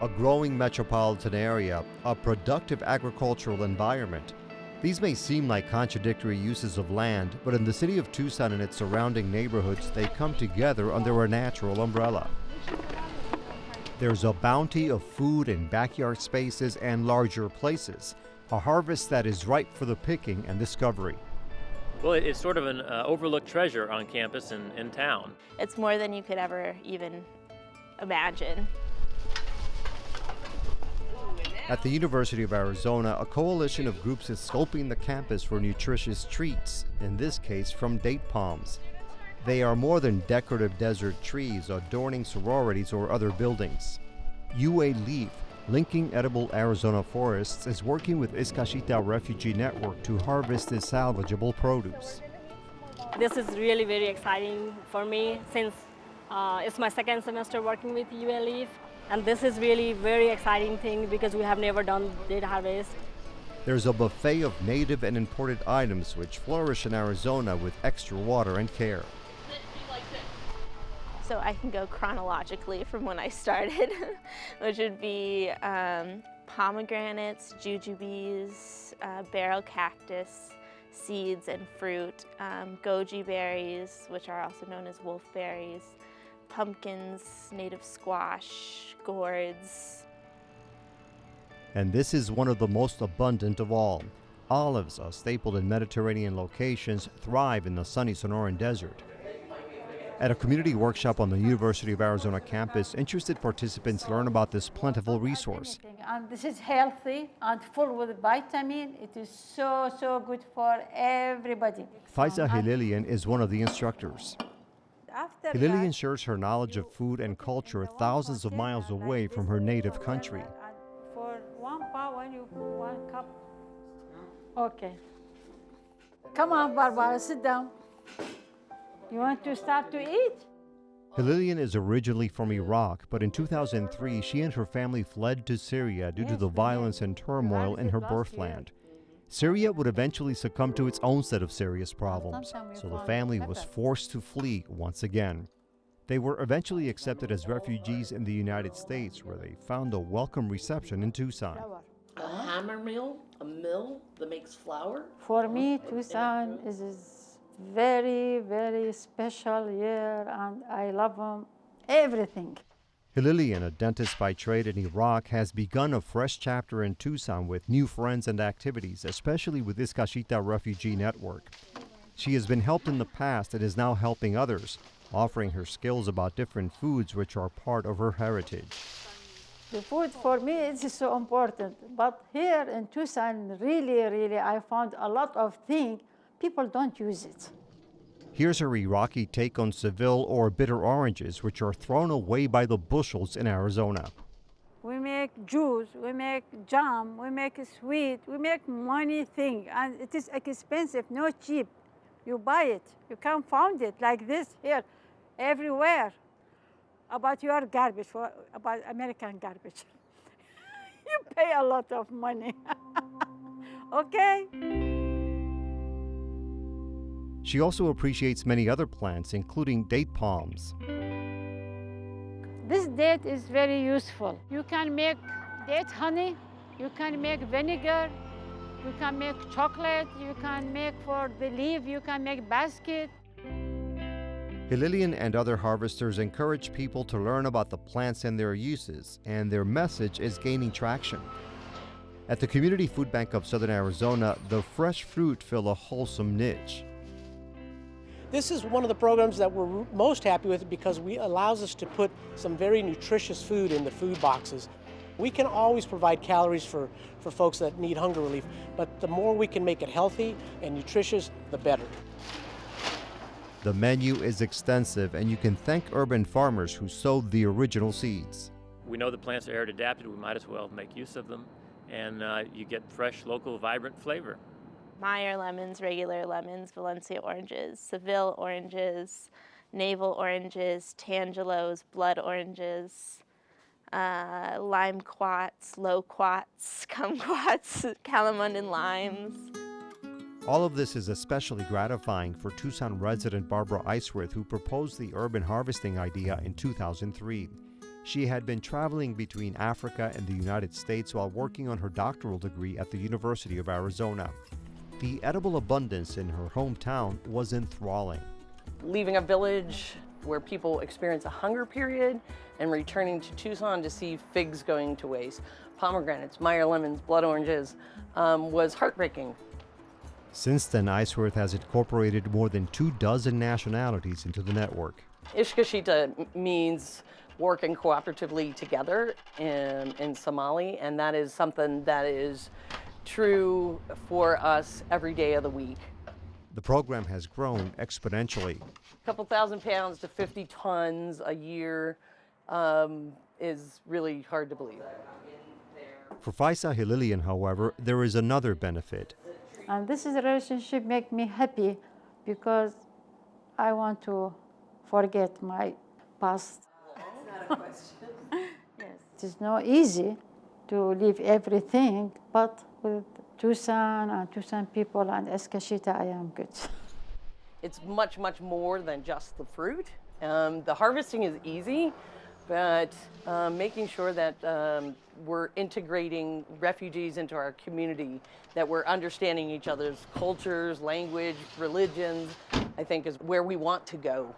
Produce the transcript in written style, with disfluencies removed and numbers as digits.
A growing metropolitan area, a productive agricultural environment. These may seem like contradictory uses of land, but in the city of Tucson and its surrounding neighborhoods, they come together under a natural umbrella. There's a bounty of food in backyard spaces and larger places, a harvest that is ripe for the picking and discovery. Well, it's sort of an overlooked treasure on campus and in town. It's more than you could ever even imagine. At the University of Arizona, a coalition of groups is scoping the campus for nutritious treats, in this case from date palms. They are more than decorative desert trees adorning sororities or other buildings. UA Leaf, linking edible Arizona forests, is working with Iskashitaa Refugee Network to harvest this salvageable produce. This is really very exciting for me since it's my second semester working with UA Leaf. And this is really very exciting thing because we have never done date harvest. There's a buffet of native and imported items which flourish in Arizona with extra water and care. So I can go chronologically from when I started, which would be pomegranates, jujubes, barrel cactus, seeds and fruit, goji berries, which are also known as wolfberries, pumpkins, native squash, gourds. And this is one of the most abundant of all. Olives, a staple in Mediterranean locations, thrive in the sunny Sonoran Desert. At a community workshop on the University of Arizona campus, interested participants learn about this plentiful resource. And this is healthy and full with vitamin. It is so good for everybody. Faiza Hilalian is one of the instructors. Hilalian shares her knowledge of food and culture thousands of miles away from her native country. For 1 pound, you put 1 cup. Okay. Come on, Barbara, sit down. You want to start to eat? Hilalian is originally from Iraq, but in 2003 she and her family fled to Syria due to the violence and turmoil in her birthland. Syria would eventually succumb to its own set of serious problems, so the family was forced to flee once again. They were eventually accepted as refugees in the United States, where they found a welcome reception in Tucson. A hammer mill, a mill that makes flour? For me, Tucson is very special year, and I love everything. Hilalian, a dentist by trade in Iraq, has begun a fresh chapter in Tucson with new friends and activities, especially with Iskashitaa Refugee Network. She has been helped in the past and is now helping others, offering her skills about different foods which are part of her heritage. The food for me is so important, but here in Tucson, really, I found a lot of things, people don't use it. Here's her Iraqi take on Seville or bitter oranges, which are thrown away by the bushels in Arizona. We make juice, we make jam, we make sweet, we make money thing, and it is expensive, not cheap. You buy it, you can't find it like this here, everywhere. About your garbage, about American garbage. You pay a lot of money, okay? She also appreciates many other plants, including date palms. This date is very useful. You can make date honey, you can make vinegar, you can make chocolate, you can make for the leaf, you can make basket. Hilalian and other harvesters encourage people to learn about the plants and their uses, and their message is gaining traction. At the Community Food Bank of Southern Arizona, the fresh fruit fill a wholesome niche. This is one of the programs that we're most happy with because it allows us to put some very nutritious food in the food boxes. We can always provide calories for folks that need hunger relief, but the more we can make it healthy and nutritious, the better. The menu is extensive, and you can thank urban farmers who sowed the original seeds. We know the plants are arid adapted, we might as well make use of them, and you get fresh, local, vibrant flavor. Meyer lemons, regular lemons, Valencia oranges, Seville oranges, navel oranges, tangelos, blood oranges, lime quats, loquats, kumquats, calamondin limes. All of this is especially gratifying for Tucson resident Barbara Eisworth, who proposed the urban harvesting idea in 2003. She had been traveling between Africa and the United States while working on her doctoral degree at the University of Arizona. The edible abundance in her hometown was enthralling. Leaving a village where people experience a hunger period and returning to Tucson to see figs going to waste, pomegranates, Meyer lemons, blood oranges, was heartbreaking. Since then, Iceworth has incorporated more than 24 nationalities into the network. Iskashitaa means working cooperatively together in Somali, and that is something that is true for us every day of the week. The program has grown exponentially. A couple thousand pounds to 50 tons a year is really hard to believe. For Faisa Hililian, however, there is another benefit. And this is a relationship make me happy because I want to forget my past. That's not a question. Yes. It is not easy to leave everything, but with Tucson and Tucson people and Iskashitaa, I am good. It's much, much more than just the fruit. The harvesting is easy, but making sure that we're integrating refugees into our community, that we're understanding each other's cultures, language, religions, I think is where we want to go.